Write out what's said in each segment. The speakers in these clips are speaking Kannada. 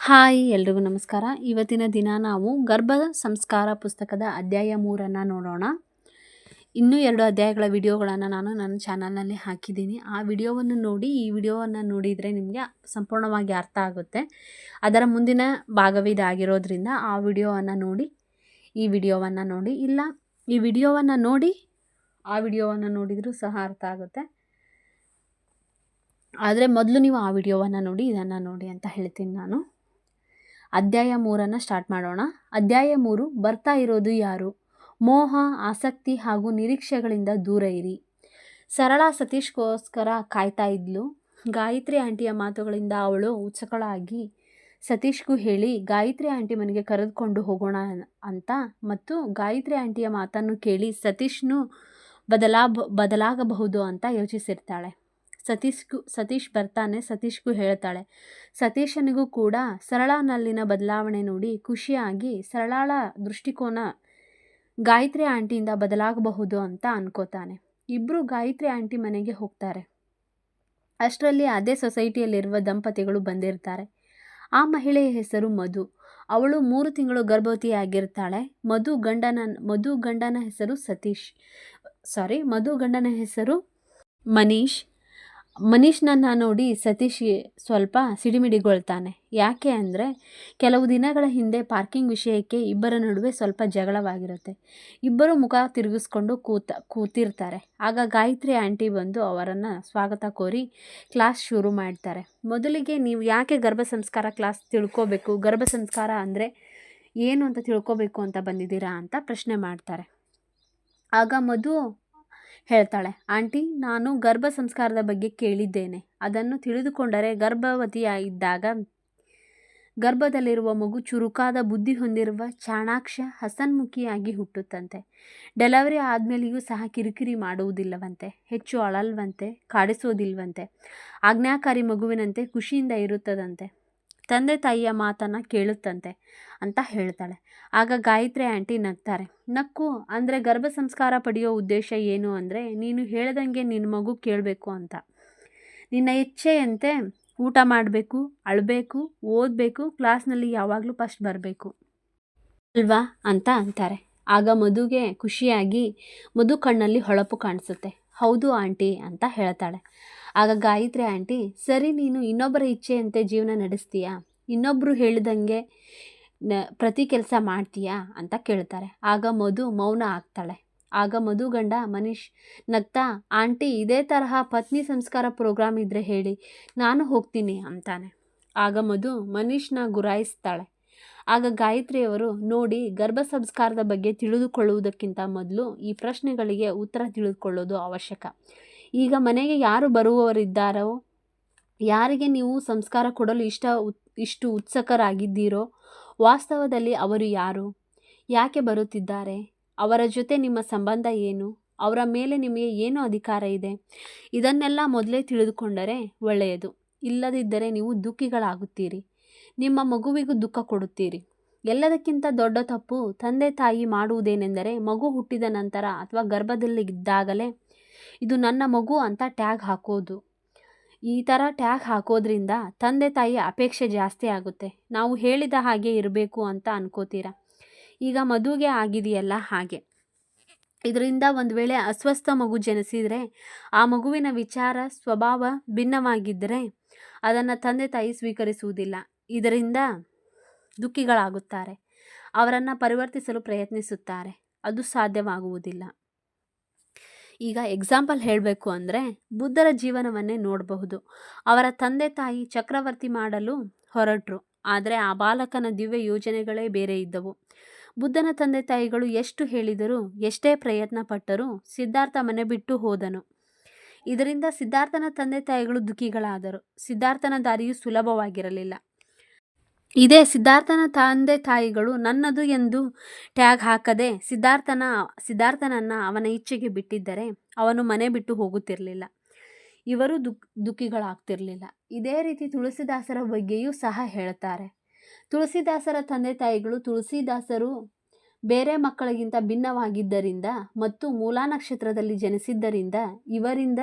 ಹಾಯ್ ಎಲ್ರಿಗೂ ನಮಸ್ಕಾರ. ಇವತ್ತಿನ ದಿನ ನಾವು ಗರ್ಭ ಸಂಸ್ಕಾರ ಪುಸ್ತಕದ ಅಧ್ಯಾಯ 3 ನೋಡೋಣ. ಇನ್ನೂ 2 ಅಧ್ಯಾಯಗಳ ವಿಡಿಯೋಗಳನ್ನು ನಾನು ನನ್ನ ಚಾನಲ್ನಲ್ಲಿ ಹಾಕಿದ್ದೀನಿ. ಆ ವಿಡಿಯೋವನ್ನು ನೋಡಿ, ಈ ವಿಡಿಯೋವನ್ನು ನೋಡಿದರೆ ನಿಮಗೆ ಸಂಪೂರ್ಣವಾಗಿ ಅರ್ಥ ಆಗುತ್ತೆ. ಅದರ ಮುಂದಿನ ಭಾಗವಿದಾಗಿರೋದ್ರಿಂದ ಆ ವಿಡಿಯೋವನ್ನು ನೋಡಿ, ಈ ವಿಡಿಯೋವನ್ನು ನೋಡಿ, ಇಲ್ಲ ಈ ವಿಡಿಯೋವನ್ನು ನೋಡಿ ಆ ವಿಡಿಯೋವನ್ನು ನೋಡಿದರೂ ಸಹ ಅರ್ಥ ಆಗುತ್ತೆ. ಆದರೆ ಮೊದಲು ನೀವು ಆ ವಿಡಿಯೋವನ್ನು ನೋಡಿ, ಇದನ್ನು ನೋಡಿ ಅಂತ ಹೇಳ್ತೀನಿ ನಾನು. ಅಧ್ಯಾಯ 3 ಸ್ಟಾರ್ಟ್ ಮಾಡೋಣ. ಅಧ್ಯಾಯ 3, ಬರ್ತಾ ಇರೋದು ಯಾರು? ಮೋಹ, ಆಸಕ್ತಿ ಹಾಗೂ ನಿರೀಕ್ಷೆಗಳಿಂದ ದೂರ ಇರಿ. ಸರಳ ಸತೀಶ್ಗೋಸ್ಕರ ಕಾಯ್ತಾ ಇದ್ಲು. ಗಾಯತ್ರಿ ಆಂಟಿಯ ಮಾತುಗಳಿಂದ ಅವಳು ಉತ್ಸುಕಳಾಗಿ ಸತೀಶ್ಗೂ ಹೇಳಿ ಗಾಯತ್ರಿ ಆಂಟಿ ಮನೆಗೆ ಕರೆದುಕೊಂಡು ಹೋಗೋಣ ಅಂತ. ಮತ್ತು ಗಾಯತ್ರಿ ಆಂಟಿಯ ಮಾತನ್ನು ಕೇಳಿ ಸತೀಶ್ನು ಬದಲಾಗಬಹುದು ಅಂತ ಯೋಚಿಸಿರ್ತಾಳೆ. ಸತೀಶ್ ಬರ್ತಾನೆ. ಸತೀಶ್ಗೂ ಹೇಳ್ತಾಳೆ. ಸತೀಶನಿಗೂ ಕೂಡ ಸರಳನಲ್ಲಿನ ಬದಲಾವಣೆ ನೋಡಿ ಖುಷಿಯಾಗಿ ಸರಳಳ ದೃಷ್ಟಿಕೋನ ಗಾಯತ್ರಿ ಆಂಟಿಯಿಂದ ಬದಲಾಗಬಹುದು ಅಂತ ಅನ್ಕೋತಾನೆ. ಇಬ್ಬರು ಗಾಯತ್ರಿ ಆಂಟಿ ಮನೆಗೆ ಹೋಗ್ತಾರೆ. ಅಷ್ಟರಲ್ಲಿ ಅದೇ ಸೊಸೈಟಿಯಲ್ಲಿರುವ ದಂಪತಿಗಳು ಬಂದಿರ್ತಾರೆ. ಆ ಮಹಿಳೆಯ ಹೆಸರು ಮಧು. ಅವಳು 3 ತಿಂಗಳು ಗರ್ಭವತಿಯಾಗಿರ್ತಾಳೆ. ಮಧು ಗಂಡನ ಹೆಸರು ಮಧು ಗಂಡನ ಹೆಸರು ಮನೀಶ್ನನ್ನು ನೋಡಿ ಸತೀಶ್ ಸ್ವಲ್ಪ ಸಿಡಿಮಿಡಿಗೊಳ್ತಾನೆ. ಯಾಕೆ ಅಂದರೆ ಕೆಲವು ದಿನಗಳ ಹಿಂದೆ ಪಾರ್ಕಿಂಗ್ ವಿಷಯಕ್ಕೆ ಇಬ್ಬರ ನಡುವೆ ಸ್ವಲ್ಪ ಜಗಳವಾಗಿರುತ್ತೆ. ಇಬ್ಬರು ಮುಖ ತಿರುಗಿಸ್ಕೊಂಡು ಕೂತಿರ್ತಾರೆ. ಆಗ ಗಾಯತ್ರಿ ಆಂಟಿ ಬಂದು ಅವರನ್ನು ಸ್ವಾಗತ ಕೋರಿ ಕ್ಲಾಸ್ ಶುರು ಮಾಡ್ತಾರೆ. ಮೊದಲಿಗೆ ನೀವು ಯಾಕೆ ಗರ್ಭ ಸಂಸ್ಕಾರ ಕ್ಲಾಸ್ ತಿಳ್ಕೋಬೇಕು, ಗರ್ಭ ಸಂಸ್ಕಾರ ಅಂದರೆ ಏನು ಅಂತ ತಿಳ್ಕೋಬೇಕು ಅಂತ ಬಂದಿದ್ದೀರಾ ಅಂತ ಪ್ರಶ್ನೆ ಮಾಡ್ತಾರೆ. ಆಗ ಮಧು ಹೇಳ್ತಾಳೆ, ಆಂಟಿ, ನಾನು ಗರ್ಭ ಸಂಸ್ಕಾರದ ಬಗ್ಗೆ ಕೇಳಿದ್ದೇನೆ. ಅದನ್ನು ತಿಳಿದುಕೊಂಡರೆ ಗರ್ಭವತಿಯಾಗಿದ್ದಾಗ ಗರ್ಭದಲ್ಲಿರುವ ಮಗು ಚುರುಕಾದ ಬುದ್ಧಿ ಹೊಂದಿರುವ ಚಾಣಾಕ್ಷ ಹಸನ್ಮುಖಿಯಾಗಿ ಹುಟ್ಟುತ್ತಂತೆ. ಡೆಲಿವರಿ ಆದಮೇಲೆಯೂ ಸಹ ಕಿರಿಕಿರಿ ಮಾಡುವುದಿಲ್ಲವಂತೆ, ಹೆಚ್ಚು ಅಳಲ್ವಂತೆ, ಕಾಡಿಸೋದಿಲ್ವಂತೆ, ಆಜ್ಞಾಕಾರಿ ಮಗುವಿನಂತೆ ಖುಷಿಯಿಂದ ಇರುತ್ತದಂತೆ, ತಂದೆ ತಾಯಿಯ ಮಾತನ್ನು ಕೇಳುತ್ತಂತೆ ಅಂತ ಹೇಳ್ತಾಳೆ. ಆಗ ಗಾಯತ್ರಿ ಆಂಟಿ ನಕ್ಕು ಅಂದರೆ ಗರ್ಭ ಸಂಸ್ಕಾರ ಪಡೆಯೋ ಉದ್ದೇಶ ಏನು ಅಂದರೆ ನೀನು ಹೇಳ್ದಂಗೆ ನಿನ್ನ ಮಗು ಕೇಳಬೇಕು ಅಂತ, ನಿನ್ನ ಇಚ್ಛೆಯಂತೆ ಊಟ ಮಾಡಬೇಕು, ಅಳಬೇಕು, ಓದಬೇಕು, ಕ್ಲಾಸ್ನಲ್ಲಿ ಯಾವಾಗಲೂ ಫಸ್ಟ್ ಬರಬೇಕು ಅಲ್ವಾ ಅಂತ ಅಂತಾರೆ. ಆಗ ಮಧುಗೆ ಖುಷಿಯಾಗಿ ಮಧು ಕಣ್ಣಲ್ಲಿ ಹೊಳಪು ಕಾಣಿಸುತ್ತೆ. ಹೌದು ಆಂಟಿ ಅಂತ ಹೇಳ್ತಾಳೆ. ಆಗ ಗಾಯತ್ರಿ ಆಂಟಿ, ಸರಿ, ನೀನು ಇನ್ನೊಬ್ಬರ ಇಚ್ಛೆಯಂತೆ ಜೀವನ ನಡೆಸ್ತೀಯಾ? ಇನ್ನೊಬ್ಬರು ಹೇಳಿದಂಗೆ ಪ್ರತಿ ಕೆಲಸ ಮಾಡ್ತೀಯಾ ಅಂತ ಕೇಳ್ತಾರೆ. ಆಗ ಮಧು ಮೌನ ಆಗ್ತಾಳೆ. ಆಗ ಮಧು ಗಂಡ ಮನೀಶ್ ನಗ್ತಾ, ಆಂಟಿ, ಇದೇ ತರಹ ಪತ್ನಿ ಸಂಸ್ಕಾರ ಪ್ರೋಗ್ರಾಮ್ ಇದ್ದರೆ ಹೇಳಿ, ನಾನು ಹೋಗ್ತೀನಿ ಅಂತಾನೆ. ಆಗ ಮಧು ಮನೀಶ್ನ ಗುರಾಯಿಸ್ತಾಳೆ. ಆಗ ಗಾಯತ್ರಿಯವರು, ನೋಡಿ, ಗರ್ಭ ಸಂಸ್ಕಾರದ ಬಗ್ಗೆ ತಿಳಿದುಕೊಳ್ಳುವುದಕ್ಕಿಂತ ಮೊದಲು ಈ ಪ್ರಶ್ನೆಗಳಿಗೆ ಉತ್ತರ ತಿಳಿದುಕೊಳ್ಳೋದು ಅವಶ್ಯಕ. ಈಗ ಮನೆಗೆ ಯಾರು ಬರುವವರಿದ್ದಾರೋ, ಯಾರಿಗೆ ನೀವು ಸಂಸ್ಕಾರ ಕೊಡಲು ಇಷ್ಟು ಉತ್ಸುಕರಾಗಿದ್ದೀರೋ, ವಾಸ್ತವದಲ್ಲಿ ಅವರು ಯಾರು, ಯಾಕೆ ಬರುತ್ತಿದ್ದಾರೆ, ಅವರ ಜೊತೆ ನಿಮ್ಮ ಸಂಬಂಧ ಏನು, ಅವರ ಮೇಲೆ ನಿಮಗೆ ಏನು ಅಧಿಕಾರ ಇದೆ, ಇದನ್ನೆಲ್ಲ ಮೊದಲೇ ತಿಳಿದುಕೊಂಡರೆ ಒಳ್ಳೆಯದು. ಇಲ್ಲದಿದ್ದರೆ ನೀವು ದುಃಖಿಗಳಾಗುತ್ತೀರಿ, ನಿಮ್ಮ ಮಗುವಿಗೂ ದುಃಖ ಕೊಡುತ್ತೀರಿ. ಎಲ್ಲದಕ್ಕಿಂತ ದೊಡ್ಡ ತಪ್ಪು ತಂದೆ ತಾಯಿ ಮಾಡುವುದೇನೆಂದರೆ ಮಗು ಹುಟ್ಟಿದ ನಂತರ ಅಥವಾ ಗರ್ಭದಲ್ಲಿದ್ದಾಗಲೇ ಇದು ನನ್ನ ಮಗು ಅಂತ ಟ್ಯಾಗ್ ಹಾಕೋದು. ಈ ಥರ ಟ್ಯಾಗ್ ಹಾಕೋದ್ರಿಂದ ತಂದೆ ತಾಯಿಯ ಅಪೇಕ್ಷೆ ಜಾಸ್ತಿ ಆಗುತ್ತೆ. ನಾವು ಹೇಳಿದ ಹಾಗೆ ಇರಬೇಕು ಅಂತ ಅನ್ಕೋತೀರ. ಈಗ ಮದುವೆಗೆ ಆಗಿದೆಯಲ್ಲ ಹಾಗೆ. ಇದರಿಂದ ಒಂದು ವೇಳೆ ಅಸ್ವಸ್ಥ ಮಗು ಜನಿಸಿದರೆ, ಆ ಮಗುವಿನ ವಿಚಾರ ಸ್ವಭಾವ ಭಿನ್ನವಾಗಿದ್ದರೆ ಅದನ್ನು ತಂದೆ ತಾಯಿ ಸ್ವೀಕರಿಸುವುದಿಲ್ಲ. ಇದರಿಂದ ದುಃಖಿಗಳಾಗುತ್ತಾರೆ. ಅವರನ್ನು ಪರಿವರ್ತಿಸಲು ಪ್ರಯತ್ನಿಸುತ್ತಾರೆ. ಅದು ಸಾಧ್ಯವಾಗುವುದಿಲ್ಲ. ಈಗ ಎಕ್ಸಾಂಪಲ್ ಹೇಳಬೇಕು ಅಂದರೆ ಬುದ್ಧರ ಜೀವನವನ್ನೇ ನೋಡಬಹುದು. ಅವರ ತಂದೆ ತಾಯಿ ಚಕ್ರವರ್ತಿ ಮಾಡಲು ಹೊರಟರು. ಆದರೆ ಆ ಬಾಲಕನ ದಿವ್ಯ ಯೋಜನೆಗಳೇ ಬೇರೆ ಇದ್ದವು. ಬುದ್ಧನ ತಂದೆ ತಾಯಿಗಳು ಎಷ್ಟು ಹೇಳಿದರೂ, ಎಷ್ಟೇ ಪ್ರಯತ್ನ ಪಟ್ಟರೂ ಸಿದ್ಧಾರ್ಥ ಮನೆ ಬಿಟ್ಟು ಹೋದನು. ಇದರಿಂದ ಸಿದ್ಧಾರ್ಥನ ತಂದೆ ತಾಯಿಗಳು ದುಃಖಿಗಳಾದರು. ಸಿದ್ಧಾರ್ಥನ ದಾರಿಯು ಸುಲಭವಾಗಿರಲಿಲ್ಲ. ಇದೇ ಸಿದ್ಧಾರ್ಥನ ತಂದೆ ತಾಯಿಗಳು ನನ್ನದು ಎಂದು ಟ್ಯಾಗ್ ಹಾಕದೆ ಸಿದ್ಧಾರ್ಥನನ್ನು ಅವನ ಇಚ್ಛೆಗೆ ಬಿಟ್ಟಿದ್ದರೆ ಅವನು ಮನೆ ಬಿಟ್ಟು ಹೋಗುತ್ತಿರಲಿಲ್ಲ. ಇವರು ದುಃಖಿಗಳಾಗ್ತಿರಲಿಲ್ಲ. ಇದೇ ರೀತಿ ತುಳಸಿದಾಸರ ಬಗ್ಗೆಯೂ ಸಹ ಹೇಳ್ತಾರೆ. ತುಳಸಿದಾಸರ ತಂದೆ ತಾಯಿಗಳು ತುಳಸಿದಾಸರು ಬೇರೆ ಮಕ್ಕಳಿಗಿಂತ ಭಿನ್ನವಾಗಿದ್ದರಿಂದ ಮತ್ತು ಮೂಲಾ ನಕ್ಷತ್ರದಲ್ಲಿ ಜನಿಸಿದ್ದರಿಂದ ಇವರಿಂದ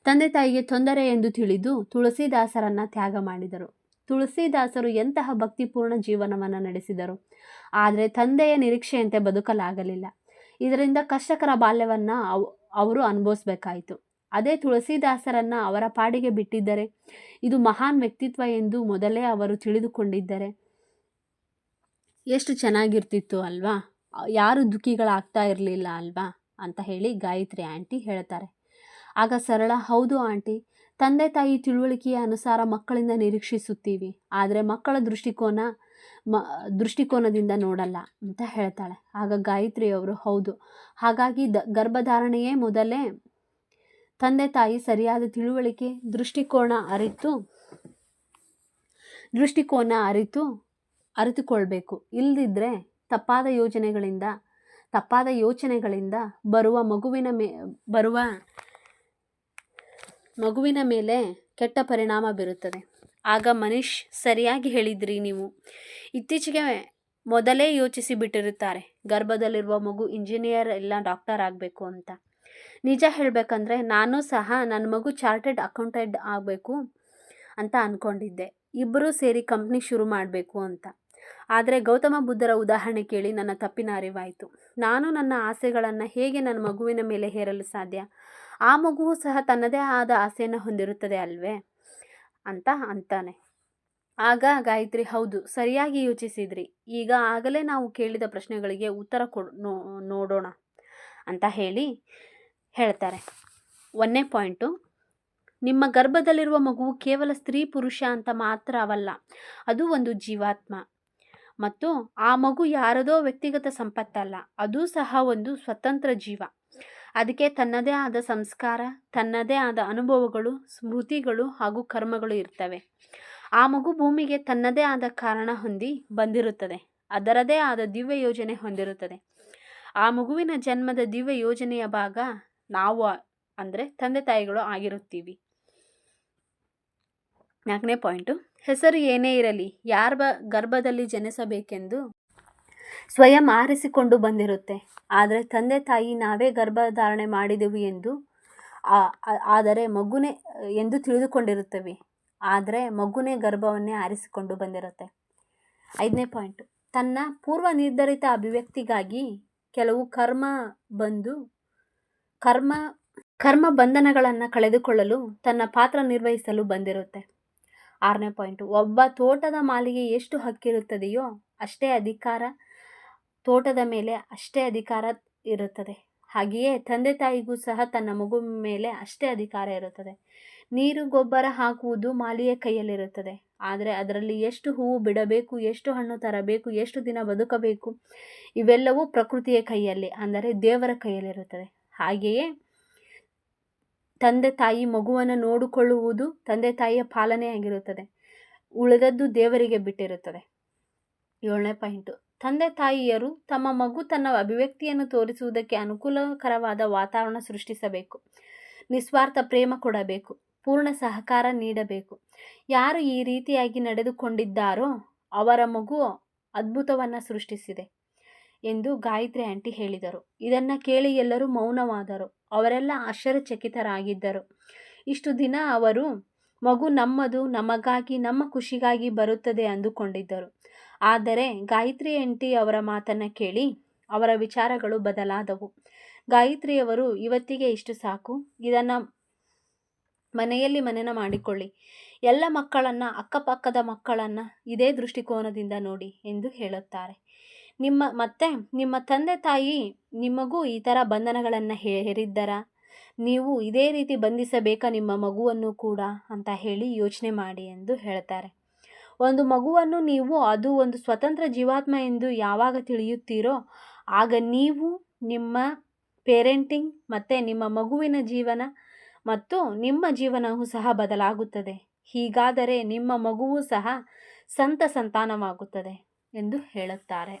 ತಂದೆ ತಾಯಿಗೆ ತೊಂದರೆ ಎಂದು ತಿಳಿದು ತುಳಸಿದಾಸರನ್ನು ತ್ಯಾಗ ಮಾಡಿದರು. ತುಳಸಿದಾಸರು ಎಂತಹ ಭಕ್ತಿಪೂರ್ಣ ಜೀವನವನ್ನು ನಡೆಸಿದರು. ಆದರೆ ತಂದೆಯ ನಿರೀಕ್ಷೆಯಂತೆ ಬದುಕಲಾಗಲಿಲ್ಲ. ಇದರಿಂದ ಕಷ್ಟಕರ ಬಾಲ್ಯವನ್ನು ಅವರು ಅನುಭವಿಸಬೇಕಾಯಿತು. ಅದೇ ತುಳಸಿದಾಸರನ್ನು ಅವರ ಪಾಡಿಗೆ ಬಿಟ್ಟಿದ್ದರೆ, ಇದು ಮಹಾನ್ ವ್ಯಕ್ತಿತ್ವ ಎಂದು ಮೊದಲೇ ಅವರು ತಿಳಿದುಕೊಂಡಿದ್ದರೆ ಎಷ್ಟು ಚೆನ್ನಾಗಿರ್ತಿತ್ತು ಅಲ್ವಾ? ಯಾರು ದುಃಖಿಗಳಾಗ್ತಾ ಇರಲಿಲ್ಲ ಅಲ್ವಾ ಅಂತ ಹೇಳಿ ಗಾಯತ್ರಿ ಆಂಟಿ ಹೇಳ್ತಾರೆ. ಆಗ ಸರಳ, ಹೌದು ಆಂಟಿ, ತಂದೆ ತಾಯಿ ತಿಳುವಳಿಕೆಯ ಅನುಸಾರ ಮಕ್ಕಳಿಂದ ನಿರೀಕ್ಷಿಸುತ್ತೀವಿ, ಆದರೆ ಮಕ್ಕಳ ದೃಷ್ಟಿಕೋನದಿಂದ ನೋಡಲ್ಲ ಅಂತ ಹೇಳ್ತಾಳೆ. ಆಗ ಗಾಯತ್ರಿ ಅವರು, ಹೌದು, ಹಾಗಾಗಿ ಗರ್ಭಧಾರಣೆಯೇ ಮೊದಲೇ ತಂದೆ ತಾಯಿ ಸರಿಯಾದ ತಿಳುವಳಿಕೆ ದೃಷ್ಟಿಕೋನ ಅರಿತುಕೊಳ್ಬೇಕು. ಇಲ್ಲದಿದ್ದರೆ ತಪ್ಪಾದ ಯೋಚನೆಗಳಿಂದ ಬರುವ ಮಗುವಿನ ಮೇಲೆ ಕೆಟ್ಟ ಪರಿಣಾಮ ಬೀರುತ್ತದೆ. ಆಗ ಮನೀಶ್, ಸರಿಯಾಗಿ ಹೇಳಿದ್ರಿ ನೀವು. ಇತ್ತೀಚೆಗೆ ಮೊದಲೇ ಯೋಚಿಸಿ ಬಿಟ್ಟಿರುತ್ತಾರೆ, ಗರ್ಭದಲ್ಲಿರುವ ಮಗು ಇಂಜಿನಿಯರ್ ಇಲ್ಲ ಡಾಕ್ಟರ್ ಆಗಬೇಕು ಅಂತ. ನಿಜ ಹೇಳಬೇಕಂದ್ರೆ ನಾನು ಸಹ ನನ್ನ ಮಗು ಚಾರ್ಟೆಡ್ ಅಕೌಂಟೆಂಟ್ ಆಗಬೇಕು ಅಂತ ಅಂದ್ಕೊಂಡಿದ್ದೆ, ಇಬ್ಬರೂ ಸೇರಿ ಕಂಪ್ನಿ ಶುರು ಮಾಡಬೇಕು ಅಂತ. ಆದರೆ ಗೌತಮ ಬುದ್ಧರ ಉದಾಹರಣೆ ಕೇಳಿ ನನ್ನ ತಪ್ಪಿನ ಅರಿವಾಯಿತು. ನಾನು ನನ್ನ ಆಸೆಗಳನ್ನು ಹೇಗೆ ನನ್ನ ಮಗುವಿನ ಮೇಲೆ ಹೇರಲು ಸಾಧ್ಯ? ಆ ಮಗುವು ಸಹ ತನ್ನದೇ ಆದ ಆಸೆಯನ್ನು ಹೊಂದಿರುತ್ತದೆ ಅಲ್ವೇ ಅಂತ ಅಂತಾನೆ. ಆಗ ಗಾಯತ್ರಿ, ಹೌದು, ಸರಿಯಾಗಿ ಯೋಚಿಸಿದ್ರಿ. ಈಗ ಆಗಲೇ ನಾವು ಕೇಳಿದ ಪ್ರಶ್ನೆಗಳಿಗೆ ಉತ್ತರ ನೋಡೋಣ ಅಂತ ಹೇಳ್ತಾರೆ. 1ನೇ ಪಾಯಿಂಟು, ನಿಮ್ಮ ಗರ್ಭದಲ್ಲಿರುವ ಮಗುವು ಕೇವಲ ಸ್ತ್ರೀ ಪುರುಷ ಅಂತ ಮಾತ್ರವಲ್ಲ, ಅದು ಒಂದು ಜೀವಾತ್ಮ. ಮತ್ತು ಆ ಮಗು ಯಾರದೋ ವ್ಯಕ್ತಿಗತ ಸಂಪತ್ತಲ್ಲ, ಅದು ಸಹ ಒಂದು ಸ್ವತಂತ್ರ ಜೀವ. ಅದಕ್ಕೆ ತನ್ನದೇ ಆದ ಸಂಸ್ಕಾರ, ತನ್ನದೇ ಆದ ಅನುಭವಗಳು, ಸ್ಮೃತಿಗಳು ಹಾಗೂ ಕರ್ಮಗಳು ಇರ್ತವೆ. ಆ ಮಗು ಭೂಮಿಗೆ ತನ್ನದೇ ಆದ ಕಾರಣ ಹೊಂದಿ ಬಂದಿರುತ್ತದೆ, ಅದರದೇ ಆದ ದಿವ್ಯ ಯೋಜನೆ ಹೊಂದಿರುತ್ತದೆ. ಆ ಮಗುವಿನ ಜನ್ಮದ ದಿವ್ಯ ಯೋಜನೆಯ ಭಾಗ ನಾವು ಅಂದರೆ ತಂದೆ ತಾಯಿಗಳು ಆಗಿರುತ್ತೀವಿ. 4ನೇ ಪಾಯಿಂಟು, ಹೆಸರು ಏನೇ ಇರಲಿ, ಯಾರ ಗರ್ಭದಲ್ಲಿ ಜನಿಸಬೇಕೆಂದು ಸ್ವಯಂ ಆರಿಸಿಕೊಂಡು ಬಂದಿರುತ್ತೆ. ಆದರೆ ತಂದೆ ತಾಯಿ ನಾವೇ ಗರ್ಭಧಾರಣೆ ಮಾಡಿದೆವು ಎಂದು ತಿಳಿದುಕೊಂಡಿರುತ್ತೇವೆ. ಆದರೆ ಮಗುನೇ ಗರ್ಭವನ್ನೇ ಆರಿಸಿಕೊಂಡು ಬಂದಿರುತ್ತೆ. 5ನೇ ಪಾಯಿಂಟು, ತನ್ನ ಪೂರ್ವ ನಿರ್ಧರಿತ ಅಭಿವ್ಯಕ್ತಿಗಾಗಿ ಕೆಲವು ಕರ್ಮ ಬಂಧನಗಳನ್ನು ಕಳೆದುಕೊಳ್ಳಲು ತನ್ನ ಪಾತ್ರ ನಿರ್ವಹಿಸಲು ಬಂದಿರುತ್ತೆ. 6ನೇ ಪಾಯಿಂಟು, ಒಬ್ಬ ತೋಟದ ಮಾಲಿಗೆ ಎಷ್ಟು ಹಕ್ಕಿರುತ್ತದೆಯೋ ತೋಟದ ಮೇಲೆ ಅಷ್ಟೇ ಅಧಿಕಾರ ಇರುತ್ತದೆ. ಹಾಗೆಯೇ ತಂದೆ ತಾಯಿಗೂ ಸಹ ತನ್ನ ಮಗು ಮೇಲೆ ಅಷ್ಟೇ ಅಧಿಕಾರ ಇರುತ್ತದೆ. ನೀರು ಗೊಬ್ಬರ ಹಾಕುವುದು ಮಾಲಿಯ ಕೈಯಲ್ಲಿರುತ್ತದೆ, ಆದರೆ ಅದರಲ್ಲಿ ಎಷ್ಟು ಹೂವು ಬಿಡಬೇಕು, ಎಷ್ಟು ಹಣ್ಣು ತರಬೇಕು, ಎಷ್ಟು ದಿನ ಬದುಕಬೇಕು, ಇವೆಲ್ಲವೂ ಪ್ರಕೃತಿಯ ಕೈಯಲ್ಲಿ ಅಂದರೆ ದೇವರ ಕೈಯಲ್ಲಿರುತ್ತದೆ. ಹಾಗೆಯೇ ತಂದೆ ತಾಯಿ ಮಗುವನ್ನು ನೋಡಿಕೊಳ್ಳುವುದು ತಂದೆ ತಾಯಿಯ ಪಾಲನೆಯಾಗಿರುತ್ತದೆ, ಉಳಿದದ್ದು ದೇವರಿಗೆ ಬಿಟ್ಟಿರುತ್ತದೆ. 7ನೇ ಪಾಯಿಂಟು, ತಂದೆ ತಾಯಿಯರು ತಮ್ಮ ಮಗು ತನ್ನ ಅಭಿವ್ಯಕ್ತಿಯನ್ನು ತೋರಿಸುವುದಕ್ಕೆ ಅನುಕೂಲಕರವಾದ ವಾತಾವರಣ ಸೃಷ್ಟಿಸಬೇಕು, ನಿಸ್ವಾರ್ಥ ಪ್ರೇಮ ಕೊಡಬೇಕು, ಪೂರ್ಣ ಸಹಕಾರ ನೀಡಬೇಕು. ಯಾರು ಈ ರೀತಿಯಾಗಿ ನಡೆದುಕೊಂಡಿದ್ದಾರೋ ಅವರ ಮಗು ಅದ್ಭುತವನ್ನು ಸೃಷ್ಟಿಸಿದೆ ಎಂದು ಗಾಯತ್ರಿ ಆಂಟಿ ಹೇಳಿದರು. ಇದನ್ನು ಕೇಳಿ ಎಲ್ಲರೂ ಮೌನವಾದರು. ಅವರೆಲ್ಲ ಆಶ್ಚರ್ಯಚಕಿತರಾಗಿದ್ದರು. ಇಷ್ಟು ದಿನ ಅವರು ಮಗು ನಮ್ಮದು, ನಮಗಾಗಿ, ನಮ್ಮ ಖುಷಿಗಾಗಿ ಬರುತ್ತದೆ ಅಂದುಕೊಂಡಿದ್ದರು. ಆದರೆ ಗಾಯತ್ರಿ ಆಂಟಿ ಅವರ ಮಾತನ್ನು ಕೇಳಿ ಅವರ ವಿಚಾರಗಳು ಬದಲಾದವು. ಗಾಯತ್ರಿಯವರು, ಇವತ್ತಿಗೆ ಇಷ್ಟು ಸಾಕು, ಇದನ್ನು ಮನೆಯಲ್ಲಿ ಮನನ ಮಾಡಿಕೊಳ್ಳಿ. ಎಲ್ಲ ಮಕ್ಕಳನ್ನು, ಅಕ್ಕಪಕ್ಕದ ಮಕ್ಕಳನ್ನು ಇದೇ ದೃಷ್ಟಿಕೋನದಿಂದ ನೋಡಿ ಎಂದು ಹೇಳುತ್ತಾರೆ. ನಿಮ್ಮ ತಂದೆ ತಾಯಿ ನಿಮಗೂ ಈ ಥರ ಬಂಧನಗಳನ್ನು ಹೇರಿದ್ದಾರಾ? ನೀವು ಇದೇ ರೀತಿ ಬಂಧಿಸಬೇಕಾ ನಿಮ್ಮ ಮಗುವನ್ನು ಕೂಡ ಅಂತ ಹೇಳಿ ಯೋಚನೆ ಮಾಡಿ ಎಂದು ಹೇಳ್ತಾರೆ. ಒಂದು ಮಗುವನ್ನು ನೀವು ಅದು ಒಂದು ಸ್ವತಂತ್ರ ಜೀವಾತ್ಮ ಎಂದು ಯಾವಾಗ ತಿಳಿಯುತ್ತೀರೋ ಆಗ ನೀವು ನಿಮ್ಮ ಪೇರೆಂಟಿಂಗ್ ಮತ್ತು ನಿಮ್ಮ ಮಗುವಿನ ಜೀವನ ಮತ್ತು ನಿಮ್ಮ ಜೀವನವೂ ಸಹ ಬದಲಾಗುತ್ತದೆ. ಹೀಗಾದರೆ ನಿಮ್ಮ ಮಗುವೂ ಸಹ ಸಂತಾನವಾಗುತ್ತದೆ ಎಂದು ಹೇಳುತ್ತಾರೆ.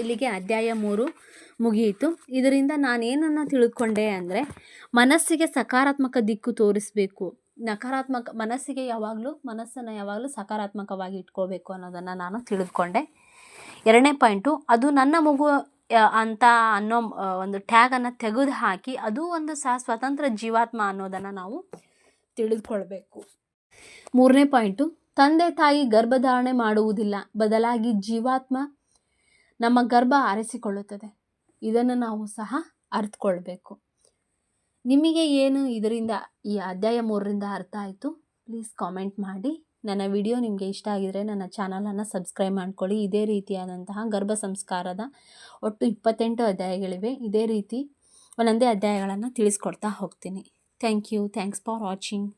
ಇಲ್ಲಿಗೆ ಅಧ್ಯಾಯ 3 ಮುಗಿಯಿತು. ಇದರಿಂದ ನಾನೇನನ್ನು ತಿಳ್ಕೊಂಡೆ ಅಂದರೆ, ಮನಸ್ಸಿಗೆ ಸಕಾರಾತ್ಮಕ ದಿಕ್ಕು ತೋರಿಸಬೇಕು, ಮನಸ್ಸನ್ನು ಯಾವಾಗಲೂ ಸಕಾರಾತ್ಮಕವಾಗಿ ಇಟ್ಕೋಬೇಕು ಅನ್ನೋದನ್ನು ನಾನು ತಿಳಿದುಕೊಂಡೆ. 2ನೇ ಪಾಯಿಂಟು, ಅದು ನನ್ನ ಮಗು ಅಂತ ಅನ್ನೋ ಒಂದು ಟ್ಯಾಗನ್ನು ತೆಗೆದು ಹಾಕಿ ಅದು ಒಂದು ಸಹ ಸ್ವತಂತ್ರ ಜೀವಾತ್ಮ ಅನ್ನೋದನ್ನು ನಾವು ತಿಳಿದುಕೊಳ್ಬೇಕು. 3ನೇ ಪಾಯಿಂಟು, ತಂದೆ ತಾಯಿ ಗರ್ಭಧಾರಣೆ ಮಾಡುವುದಿಲ್ಲ, ಬದಲಾಗಿ ಜೀವಾತ್ಮ ನಮ್ಮ ಗರ್ಭ ಆರಿಸಿಕೊಳ್ಳುತ್ತದೆ. ಇದನ್ನು ನಾವು ಸಹ ಅರ್ಥಕೊಳ್ಬೇಕು. ನಿಮಗೆ ಏನು ಇದರಿಂದ ಈ ಅಧ್ಯಾಯ 3ರಿಂದ ಅರ್ಥ ಆಯಿತು? ಪ್ಲೀಸ್ ಕಾಮೆಂಟ್ ಮಾಡಿ. ನನ್ನ ವಿಡಿಯೋ ನಿಮಗೆ ಇಷ್ಟ ಆಗಿದರೆ ನನ್ನ ಚಾನಲನ್ನು ಸಬ್ಸ್ಕ್ರೈಬ್ ಮಾಡ್ಕೊಳ್ಳಿ. ಇದೇ ರೀತಿಯಾದಂತಹ ಗರ್ಭ ಸಂಸ್ಕಾರದ ಒಟ್ಟು 28 ಅಧ್ಯಾಯಗಳಿವೆ. ಇದೇ ರೀತಿ ಒಂದೊಂದೇ ಅಧ್ಯಾಯಗಳನ್ನು ತಿಳಿಸ್ಕೊಡ್ತಾ ಹೋಗ್ತೀನಿ. Thank you. Thanks for watching.